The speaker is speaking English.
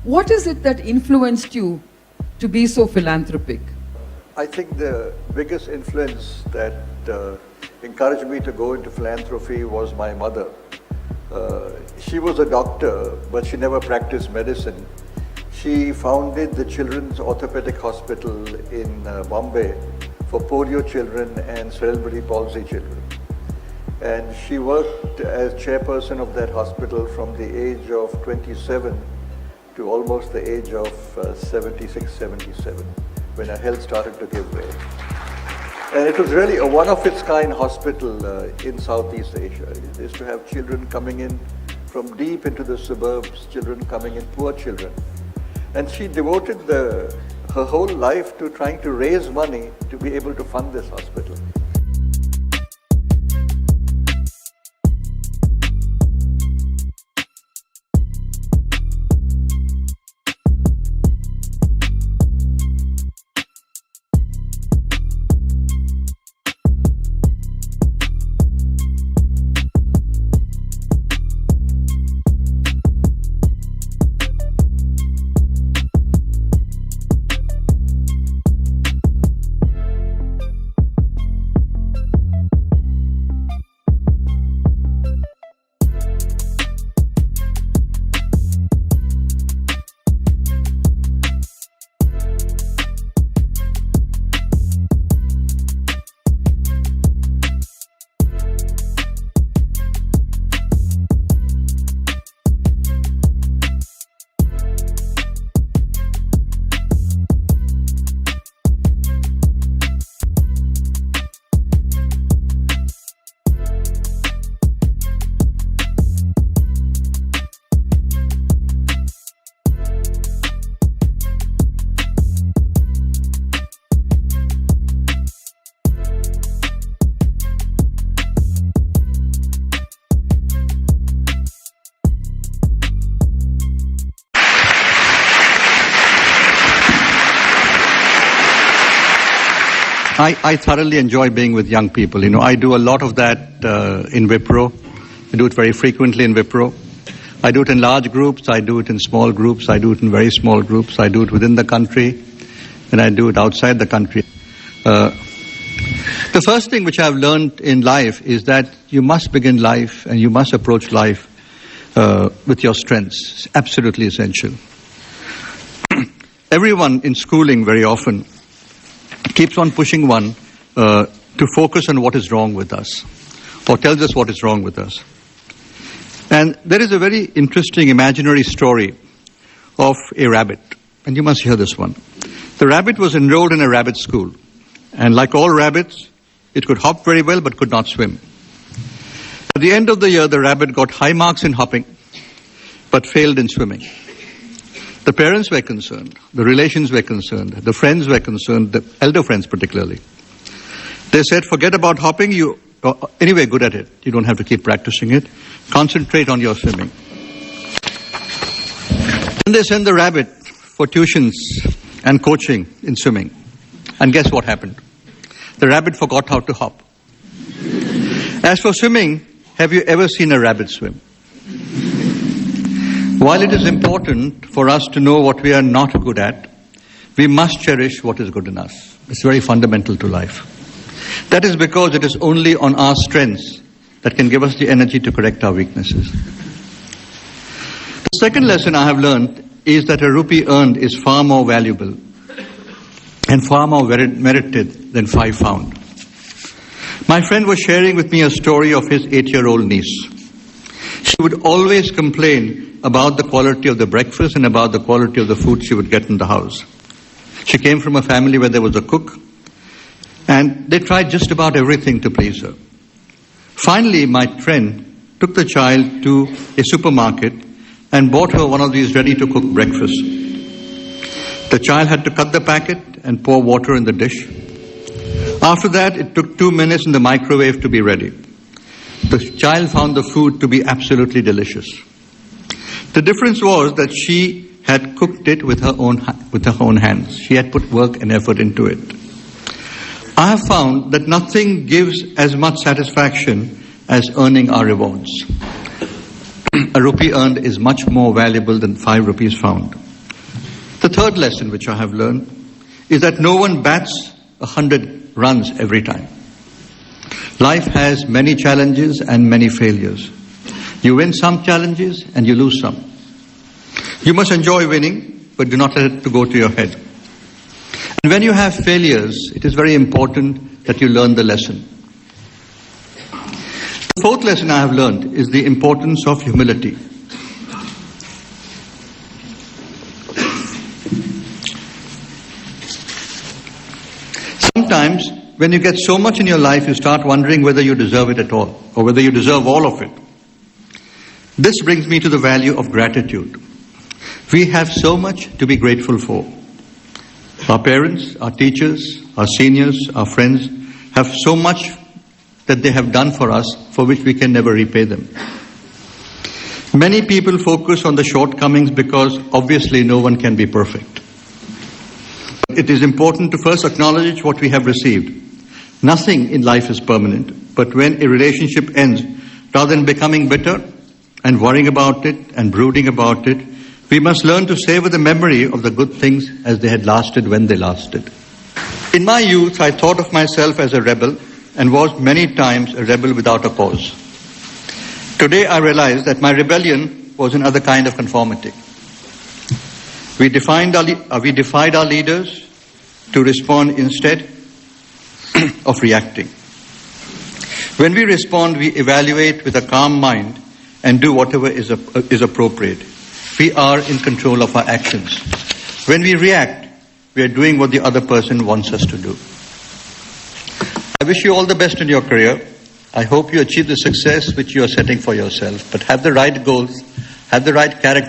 What is it that influenced you to be so philanthropic? I think the biggest influence that encouraged me to go into philanthropy was my mother. She was a doctor, but she never practiced medicine. She founded the Children's Orthopedic Hospital in Bombay for polio children and cerebral palsy children. And she worked as chairperson of that hospital from the age of 27 to almost the age of 76, 77, when her health started to give way. And it was really a one-of-its-kind hospital in Southeast Asia. It used to have children coming in from deep into the suburbs, children coming in, poor children. And she devoted her whole life to trying to raise money to be able to fund this hospital. I thoroughly enjoy being with young people. You know, I do a lot of that in Wipro. I do it very frequently in Wipro. I do it in large groups. I do it in small groups. I do it in very small groups. I do it within the country, and I do it outside the country. The first thing which I've learned in life is that you must begin life and you must approach life with your strengths. It's absolutely essential. Everyone in schooling very often keeps on pushing one to focus on what is wrong with us, or tells us what is wrong with us. And there is a very interesting imaginary story of a rabbit, and you must hear this one. The rabbit was enrolled in a rabbit school, and like all rabbits, it could hop very well but could not swim. At the end of the year, the rabbit got high marks in hopping but failed in swimming. The parents were concerned, the relations were concerned, the friends were concerned, the elder friends particularly. They said, forget about hopping, you are anyway good at it. You don't have to keep practicing it. Concentrate on your swimming. Then they sent the rabbit for tuitions and coaching in swimming. And guess what happened? The rabbit forgot how to hop. As for swimming, have you ever seen a rabbit swim? While it is important for us to know what we are not good at, we must cherish what is good in us. It's very fundamental to life. That is because it is only on our strengths that can give us the energy to correct our weaknesses. The second lesson I have learned is that a rupee earned is far more valuable and far more merited than 5 found. My friend was sharing with me a story of his 8-year-old niece. She would always complain about the quality of the breakfast and about the quality of the food she would get in the house. She came from a family where there was a cook, and they tried just about everything to please her. Finally, my friend took the child to a supermarket and bought her one of these ready-to-cook breakfasts. The child had to cut the packet and pour water in the dish. After that, it took 2 minutes in the microwave to be ready. The child found the food to be absolutely delicious. The difference was that she had cooked it with her own hands. She had put work and effort into it. I have found that nothing gives as much satisfaction as earning our rewards. A rupee earned is much more valuable than 5 rupees found. The third lesson which I have learned is that no one bats 100 runs every time. Life has many challenges and many failures. You win some challenges and you lose some. You must enjoy winning, but do not let it to go to your head. And when you have failures, it is very important that you learn the lesson. The fourth lesson I have learned is the importance of humility. Sometimes, when you get so much in your life, you start wondering whether you deserve it at all, or whether you deserve all of it. This brings me to the value of gratitude. We have so much to be grateful for. Our parents, our teachers, our seniors, our friends have so much that they have done for us for which we can never repay them. Many people focus on the shortcomings because obviously no one can be perfect. It is important to first acknowledge what we have received. Nothing in life is permanent, but when a relationship ends, rather than becoming bitter and worrying about it and brooding about it, we must learn to savor the memory of the good things as they had lasted when they lasted. In my youth, I thought of myself as a rebel and was many times a rebel without a cause. Today I realize that my rebellion was another kind of conformity. We defied our leaders to respond instead of reacting. When we respond, we evaluate with a calm mind and do whatever is appropriate. We are in control of our actions. When we react, we are doing what the other person wants us to do. I wish you all the best in your career. I hope you achieve the success which you are setting for yourself, but have the right goals, have the right character.